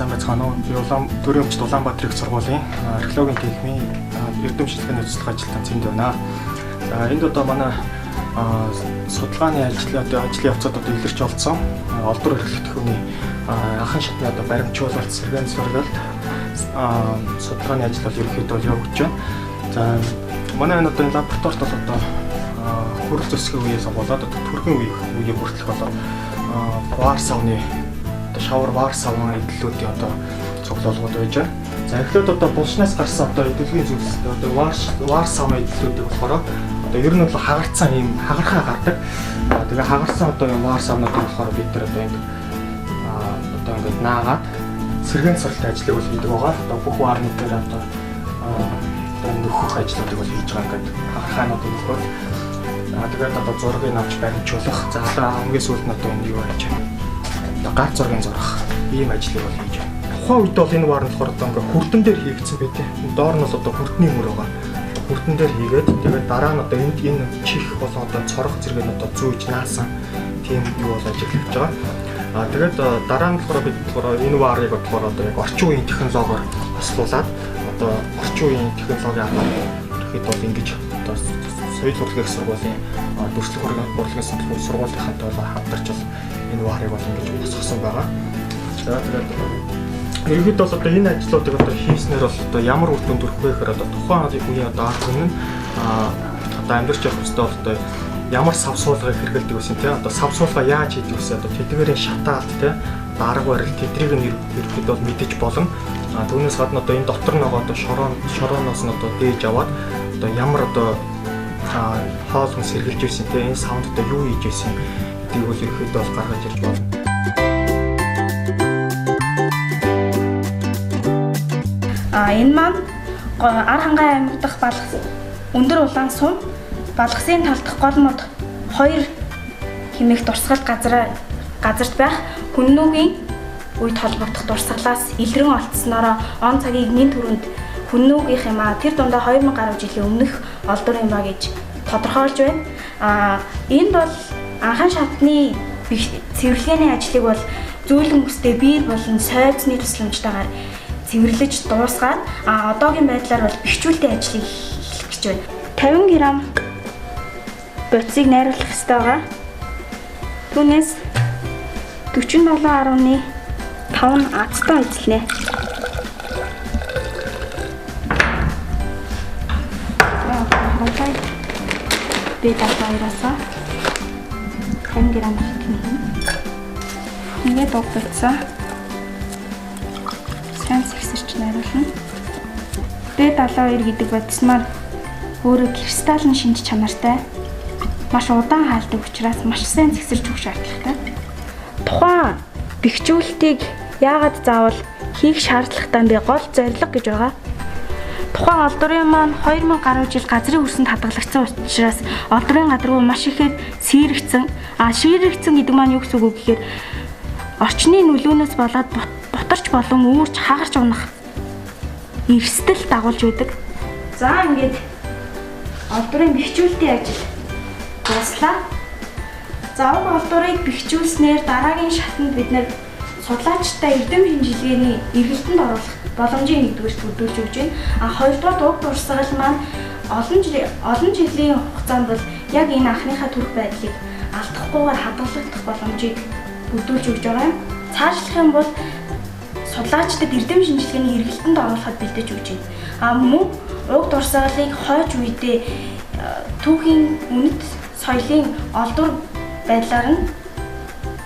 сайн байцгаана уу? Би Төрийн өмчт Улаанбаатар их сургуулийн археологийн техникийн эрдэм шилжээний үзэсгэлэнт ажилтан цэнд байна. За энд одоо манай судалгааны ажлын явцад одоо илэрч олдсон олдвор эрхлэгдэх хүний анхан шатны одоо баримтжуулалт, сэргээн сургалт судалгааны ажил бол ерөнхийдөө явагдаж байна. За манай энэ одоо энэ лабораторид бол одоо хөрөл зөсгөө үеэс болоод одоо түргэн үеийг хүртэлх болоо вар савны шавар вар савны эдлүүдийн одоо цуглуулгууд байж байна. За эхлээд одоо булшнаас гарсан одоо эдлэгийн зүйлстэй одоо вар савны эдлүүдийг болохоор одоо ер нь бол хагарцсан ийм хагархаа гардаг. Тэгээ хагарсан одоо юм вар савнууд болохоор бид нар одоо ингээд наагаад сэргээн суралт ажлыг бол хийдэг байгаа. Одоо бүх варнууд дээр одоо нөхөх ажлуудыг бол хийж байгаа ингээд хагархаанууд нөхөх. Тэгээд одоо зургийг авч баримжуулах. За одоо хамгийн сүүлд нь одоо энэ юу яаж вэ? Одоо гар зургийн зурах ийм ажлыг бол хийж байна. Тухайн үед бол энэ вар нь болохоор одоо ингээд хүрдэн дээр хийгдсэн байдаг. Доор нь бол одоо хүрдний мөр байгаа. Хүрдэн дээр хийгээд тэгээд дараа нь одоо энэ чих болоо одоо цорох зэрэг нь одоо зүүж наасан тийм юу бол ажиглаж байгаа. Тэгээд дараа нь болохоор бид энэ варыг болохоор одоо яг орчин үеийн технологиор хослуулад одоо орчин үеийн технологийн аргаар ихэд бол ингэж одоо соёл урлагийн сургуулийн дүрслэх урлагийн сургуулийнхантай бол хамтарч бол энэ варыг бол ингэж босгосон байгаа. За тэгээд ерөнхийдөө бол одоо энэ ажлуудыг одоо хийснээр бол одоо ямар үр дүнд хүрэх вэ гэхээр одоо тухайн үеийн одоо ард түмэн нь одоо амьдарч явах хэвээр одоо ямар савсуулгыг хэрэглэдэг вэ тийм одоо савсуулга яаж хийдэг вэ одоо тэдгээрийн шатаалт тийм арга барил тэдрийг нь ерөнхийдөө бол мэдэж болно. Түүнээс гадна одоо энэ дотор нь байгаа одоо шорооноос нь одоо дээж аваад одоо ямар одоо хоолн сэргэлж ирсэн тийм энэ саунд одоо юу хийж ирсэн гэдгийг бол ерөнхийдөө бол гаргаж ирж болно. Энэ маань ар хангаан аймаг дахь өндөр улаан сум балгасын тал дахь гол мод 2 хэмээх дурсгал газарт байх хүннүүгийн үед холбогдох дурсгалаас илрэн олдсноороо он цагийг нэн төрөнд хүннүүгийнх юм тэр дундаа 2000 гаруй жилийн өмнөх олдвор юм а гэж тодорхойлж байна. Энд бол анхан шатны цэвэрлэгээний ажлыг бол зөөлөн хүстэй биер болон сойцны тусламжтайгаар цэвэрлэж дуусгаад одоогийн байдлаар бол бэхжүүлэлтийн ажлыг эхлэх гэж байна. 50 г боцыг найруулах ёстой байгаа. Түүнээс 47.5 азтай эзэлнэ. Би даваараасаа 50 г хэмнэх. Ингээд дугталцаа. Сайн сэгсэрч найруулна. B72 гэдэг бодисмаар өөрөө кристаллын шинж чанартай маш удаан хаалдаг учраас маш сайн зэгсэрч өгөх шаардлагатай. Тухайн бэхжүүлэлтийг яагаад заавал хийх шаардлагатай бэ? Гол зорилго гэж байгаа. Тухайн олдврын маань 2000 гаруй жил газрын хөрсөнд хадгалагдсан учраас олдврын гадаргуу маш ихэд сэрэгцэн. Сэрэгцэн гэдэг маань юу гэсэн үг вэ гэхээр орчны нөлөөнөөс болоод бутарч болон үүрч хагарч унах эрсдэл дагуулж байдаг. За ингээд олдврын бэхжүүлэлтийн ажил дуслаа. За уг олдврыг бэхжүүлснээр дараагийн шатанд бид нэр судлаачтай эрдэм шинжилгээний эргэлтэнд оруулах боломжийг нэгдүгээр төдөлж өгч байна. Хоёрдугаар уг дурсгал маань олон жилийн хугацаанд бол яг энэ анхныхаа төрх байдлыг алдахгүйгээр хадгалагдах боломжийг хөдөлж өгч байгаа юм. Цаашлах юм бол судлаачдад эрдэм шинжилгээний эргэлтэнд оруулахад бэлдэж өгч байна. Мөн уг дурсгалыг хойч үедээ түүхийн үнэт соёлын олдвор байдлаар нь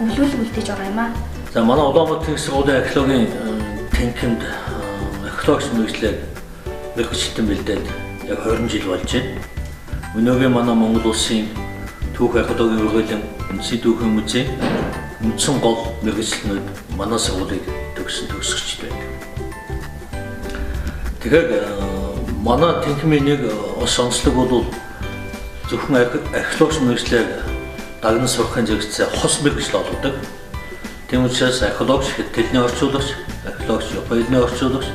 өвлүүлж байгаа юм аа. За манай Улаанбаатар их сургуулийн археологийн танхимд археологч мэргэжлээр мэргэжилтэн бэлдээд яг 20 жил болж байна. Өнөөгийн манай Монгол улсын түүх археологийн ургуулсан үндэсний түүхийн музей үндсэн гол мэргэжилтнүүд манай сургуулийг төгсөгчд байдаг. Тэгэхээр манай танхимын нэг ус онцлог бол зөвхөн археологч мэргэжлээр дагнан сурахын зэрэгцээ хос мэргэжил олгодог. Тийм учраас археологч хэлний орчуулагч, археологч Японы орчуулагч,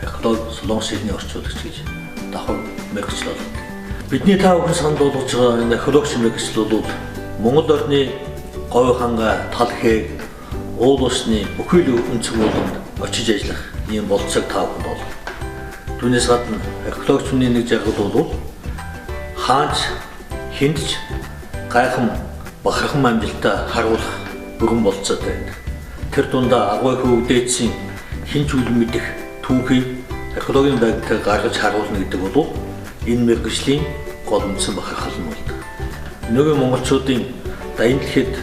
археологч Солонгос хэлний орчуулагч гэж давхар мэргэжил олгодог. Бидний та бүхэн санд болгож байгаа энэ археологч мэргэжил бол Монгол орны говь ханга, тал хээг, уул усны бүхэл өнцөг ууланд очиж ажиллах ийм болцоог та бүхэнд бол. Түүнээс гадна археологч хүний нэг жаргал бол хаач хиндч гайхан бахархан амжилтаа харуулах бүрэн болцоод байна. Тэр дундаа агуй хөвгдөөцийн хинч үл мэдэх түүхийг археологийн байгтаа гаргаж харуулна гэдэг бол энэ мэргэжлийн гол үндсэн бахархал нь болдог. Нөгөө монголчуудын дайнд дэлхийд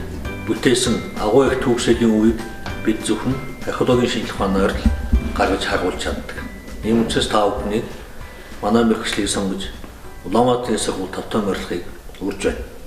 бүтээсэн агуй их түүхшээлийн үеийг бид зөвхөн археологийн шинжилх ухаанаар л гаргаж харуулж чаддаг. Ийм учраас та бүхнийг манай мэргэжлийг сонгож Улаанбаатарын сургууль тавтан морилгыг урьж байна.